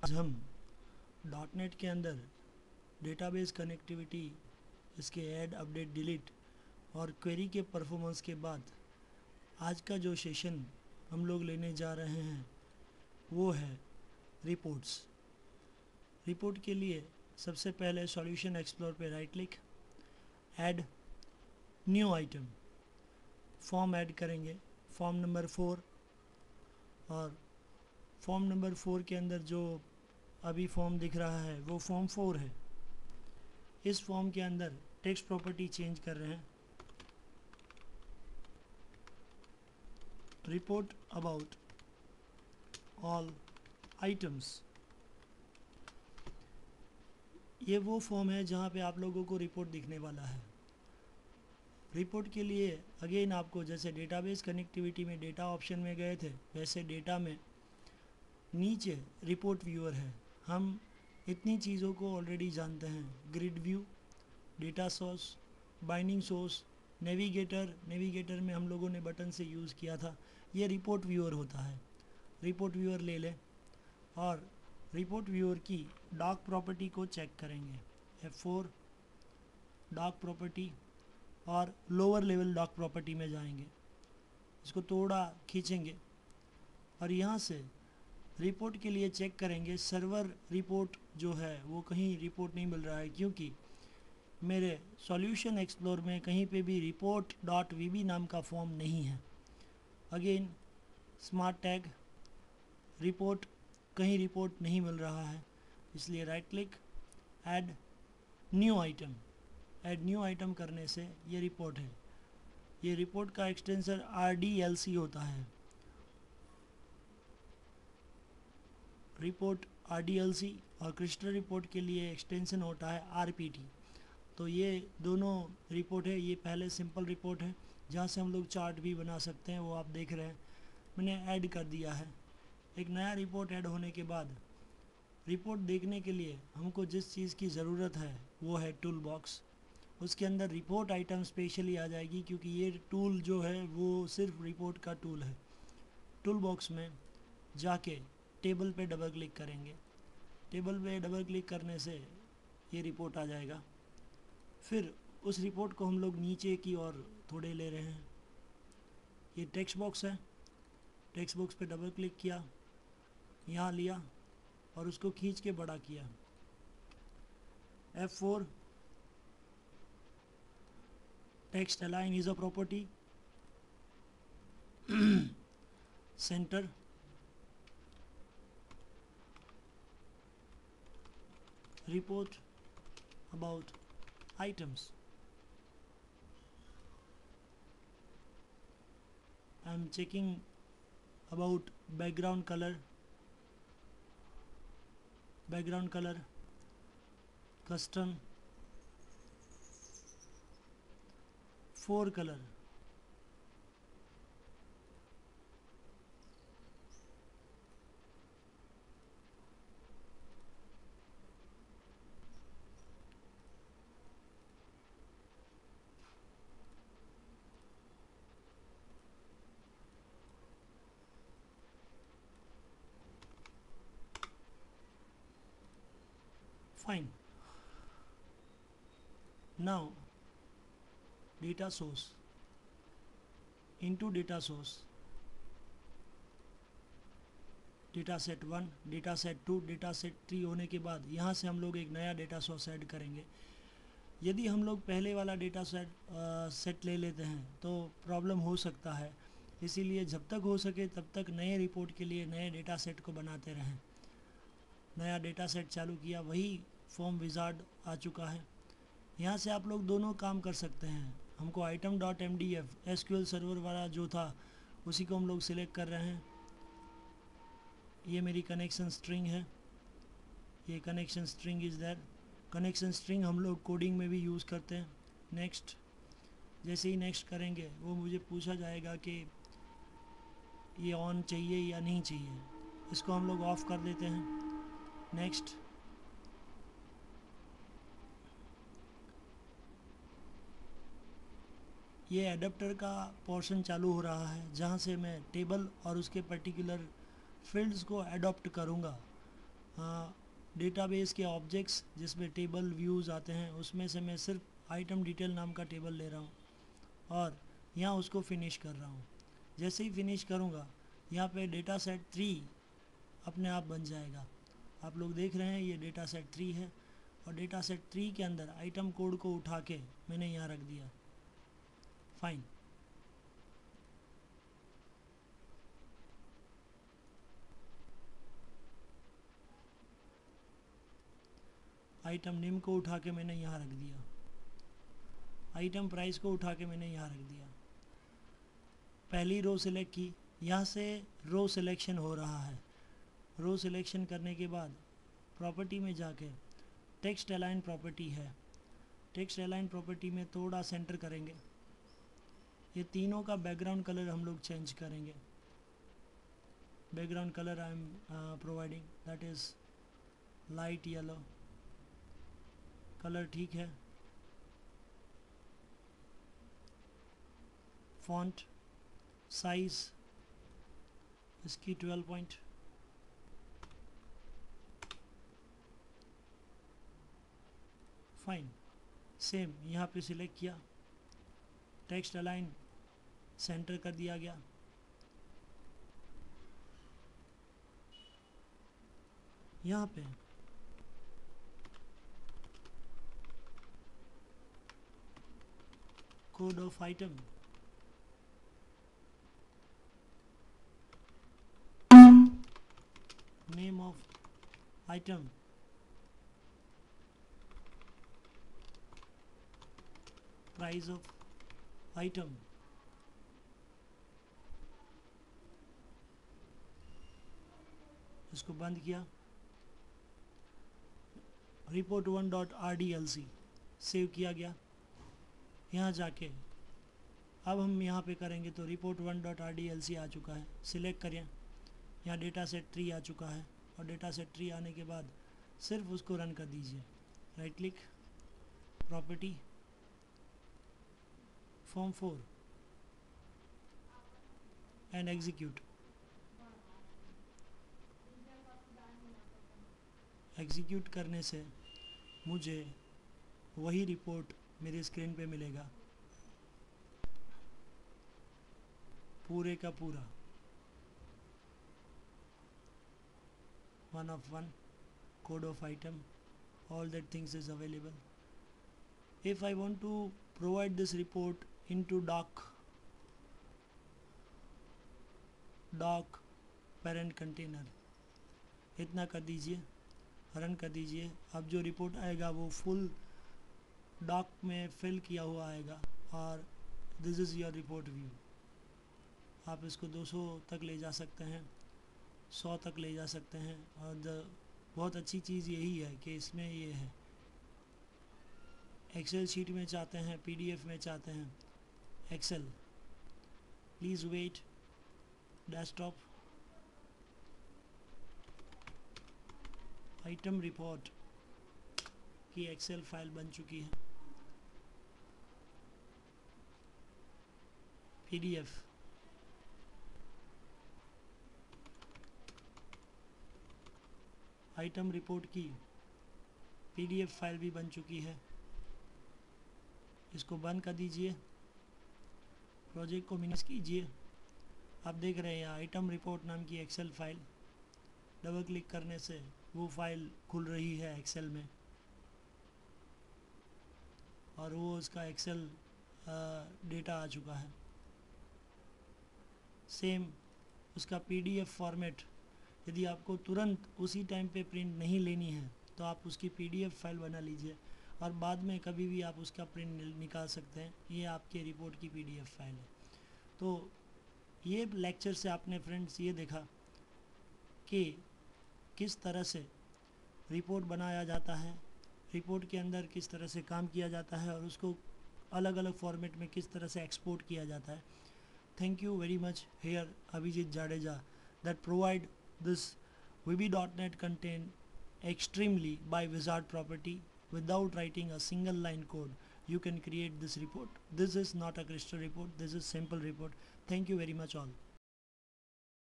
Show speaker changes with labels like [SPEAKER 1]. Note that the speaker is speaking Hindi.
[SPEAKER 1] आज हम डॉटनेट के अंदर डेटाबेस कनेक्टिविटी, इसके ऐड, अपडेट, डिलीट और क्वेरी के परफॉर्मेंस के बाद आज का जो सेशन हम लोग लेने जा रहे हैं वो है रिपोर्ट्स। रिपोर्ट के लिए सबसे पहले सॉल्यूशन एक्सप्लोर पे right click, add new item, form add करेंगे, फॉर्म नंबर 4। और फॉर्म नंबर 4 के अंदर जो अभी फॉर्म दिख रहा है वो फॉर्म 4 है। इस फॉर्म के अंदर टेक्स्ट प्रॉपर्टी चेंज कर रहे हैं, रिपोर्ट अबाउट ऑल आइटम्स। ये वो फॉर्म है जहाँ पे आप लोगों को रिपोर्ट दिखने वाला है। रिपोर्ट के लिए अगेन आपको जैसे डेटाबेस कनेक्टिविटी में डेटा ऑप्शन में गए थे वैसे डेटा में नीचे रिपोर्ट व्यूअर है। हम इतनी चीज़ों को ऑलरेडी जानते हैं, grid view, data source, binding source, navigator में हम लोगों ने बटन से यूज़ किया था। ये रिपोर्ट व्यूअर होता है। रिपोर्ट व्यूअर ले लें और रिपोर्ट व्यूअर की डॉक प्रॉपर्टी को चेक करेंगे। F4 डॉक प्रॉपर्टी और लोअर लेवल डॉक प्रॉपर्टी में जाएंगे, इसको थोड़ा खींचेंगे और यहाँ से रिपोर्ट के लिए चेक करेंगे। सर्वर रिपोर्ट जो है वो कहीं रिपोर्ट नहीं मिल रहा है क्योंकि मेरे सॉल्यूशन एक्सप्लोर में कहीं पे भी रिपोर्ट डॉट वीबी नाम का फॉर्म नहीं है। अगेन स्मार्ट टैग रिपोर्ट, कहीं रिपोर्ट नहीं मिल रहा है, इसलिए right click, add new item. Add new item करने से ये रिपोर्ट है। ये रिपोर्ट का एक्सटेंशन RDLC होता है। रिपोर्ट RDLC और क्रिस्टल रिपोर्ट के लिए एक्सटेंशन होता है RPT। तो ये दोनों रिपोर्ट है। ये पहले सिंपल रिपोर्ट है जहाँ से हम लोग चार्ट भी बना सकते हैं, वो आप देख रहे हैं। मैंने ऐड कर दिया है। एक नया रिपोर्ट ऐड होने के बाद रिपोर्ट देखने के लिए हमको जिस चीज़ की ज़रूरत है वो है टूल बॉक्स। उसके अंदर रिपोर्ट आइटम स्पेशली आ जाएगी क्योंकि ये टूल जो है वो सिर्फ रिपोर्ट का टूल है। टूल बॉक्स में जाके टेबल पे डबल क्लिक करेंगे। टेबल पे डबल क्लिक करने से ये रिपोर्ट आ जाएगा। फिर उस रिपोर्ट को हम लोग नीचे की ओर थोड़े ले रहे हैं। ये टेक्स्ट बॉक्स है, टेक्स्ट बॉक्स पे डबल क्लिक किया, यहाँ लिया और उसको खींच के बड़ा किया। F4 text align is a property, centre, report about items. I am checking about background color, custom, 4 color, fine. Now data source, into data source, data set 1, data set 2, data set 3 होने के बाद यहाँ से हम लोग एक नया डेटा सोर्स ऐड करेंगे। यदि हम लोग पहले वाला डेटा सेट ले लेते हैं तो प्रॉब्लम हो सकता है, इसीलिए जब तक हो सके तब तक नए रिपोर्ट के लिए नए डेटा सेट को बनाते रहें। नया डेटा सेट चालू किया, वही फॉर्म विजार्ड आ चुका है। यहाँ से आप लोग दोनों काम कर सकते हैं। हमको item.mdf SQL सर्वर वाला जो था उसी को हम लोग सिलेक्ट कर रहे हैं। ये मेरी कनेक्शन स्ट्रिंग है, ये connection string is there. Connection string हम लोग कोडिंग में भी यूज़ करते हैं। नेक्स्ट, जैसे ही नेक्स्ट करेंगे वो मुझे पूछा जाएगा कि ये ऑन चाहिए या नहीं चाहिए। इसको हम लोग ऑफ़ कर देते हैं। नेक्स्ट, ये एडाप्टर का पोर्शन चालू हो रहा है जहाँ से मैं टेबल और उसके पर्टिकुलर फील्ड्स को अडॉप्ट करूँगा। डेटाबेस के ऑब्जेक्ट्स जिसमें टेबल व्यूज़ आते हैं, उसमें से मैं सिर्फ आइटम डिटेल नाम का टेबल ले रहा हूँ और यहाँ उसको फिनिश कर रहा हूँ। जैसे ही फिनिश करूँगा यहाँ पे डेटा सेट 3 अपने आप बन जाएगा। आप लोग देख रहे हैं ये डेटा सेट 3 है और डेटा सेट 3 के अंदर आइटम कोड को उठा के मैंने यहाँ रख दिया। फाइन। आइटम नेम को उठा के मैंने यहाँ रख दिया। आइटम प्राइस को उठा के मैंने यहाँ रख दिया। पहली रो सिलेक्ट की, यहाँ से रो सिलेक्शन हो रहा है। रो सिलेक्शन करने के बाद प्रॉपर्टी में जाके टेक्स्ट अलाइन प्रॉपर्टी है, टेक्स्ट अलाइन प्रॉपर्टी में थोड़ा सेंटर करेंगे। ये तीनों का बैकग्राउंड कलर हम लोग चेंज करेंगे। Background colour I am providing that is light yellow colour, ठीक है। फॉन्ट साइज इसकी 12 पॉइंट। फाइन। सेम यहाँ पे सिलेक्ट किया, टेक्स्ट अलाइन सेंटर कर दिया गया। यहाँ पे code of item, name of item, price of item, इसको बंद किया। report1.rdlc सेव किया गया। यहाँ जाके अब हम यहाँ पे करेंगे तो report1.rdlc आ चुका है। सिलेक्ट करें, यहाँ डेटा सेट 3 आ चुका है और डेटा सेट 3 आने के बाद सिर्फ उसको रन कर दीजिए। Right click, property, form 4 and execute. Execute करने से मुझे वही रिपोर्ट मेरी स्क्रीन पे मिलेगा, पूरे का पूरा 1 of 1 code of item, all that things is available. If I want to provide this report into doc parent container, इतना कर दीजिए, रन कर दीजिए। अब जो रिपोर्ट आएगा वो फुल डॉक में फिल किया हुआ आएगा और this is your report view. आप इसको 200 तक ले जा सकते हैं, 100 तक ले जा सकते हैं। और बहुत अच्छी चीज़ यही है कि इसमें ये है, एक्सेल शीट में चाहते हैं, पीडीएफ में चाहते हैं, Excel, please wait, desktop, item report की एक्सेल फाइल बन चुकी है। पीडीएफ, आइटम रिपोर्ट की पीडीएफ फाइल भी बन चुकी है। इसको बंद कर दीजिए, प्रोजेक्ट को मिनिमाइज कीजिए। आप देख रहे हैं आइटम रिपोर्ट नाम की एक्सेल फाइल, डबल क्लिक करने से वो फाइल खुल रही है एक्सेल में और वो उसका एक्सेल डेटा आ चुका है। सेम उसका पीडीएफ फॉर्मेट, यदि आपको तुरंत उसी टाइम पे प्रिंट नहीं लेनी है तो आप उसकी पीडीएफ फाइल बना लीजिए और बाद में कभी भी आप उसका प्रिंट निकाल सकते हैं। ये आपके रिपोर्ट की पीडीएफ फाइल है। तो ये लेक्चर से आपने फ्रेंड्स ये देखा कि किस तरह से रिपोर्ट बनाया जाता है, रिपोर्ट के अंदर किस तरह से काम किया जाता है और उसको अलग अलग फॉर्मेट में किस तरह से एक्सपोर्ट किया जाता है। Thank you very much here Abhijit Jadeja that provide this VB.NET content extremely by wizard property. Without writing a single line code, you can create this report. This is not a crystal report, this is simple report. Thank you very much all.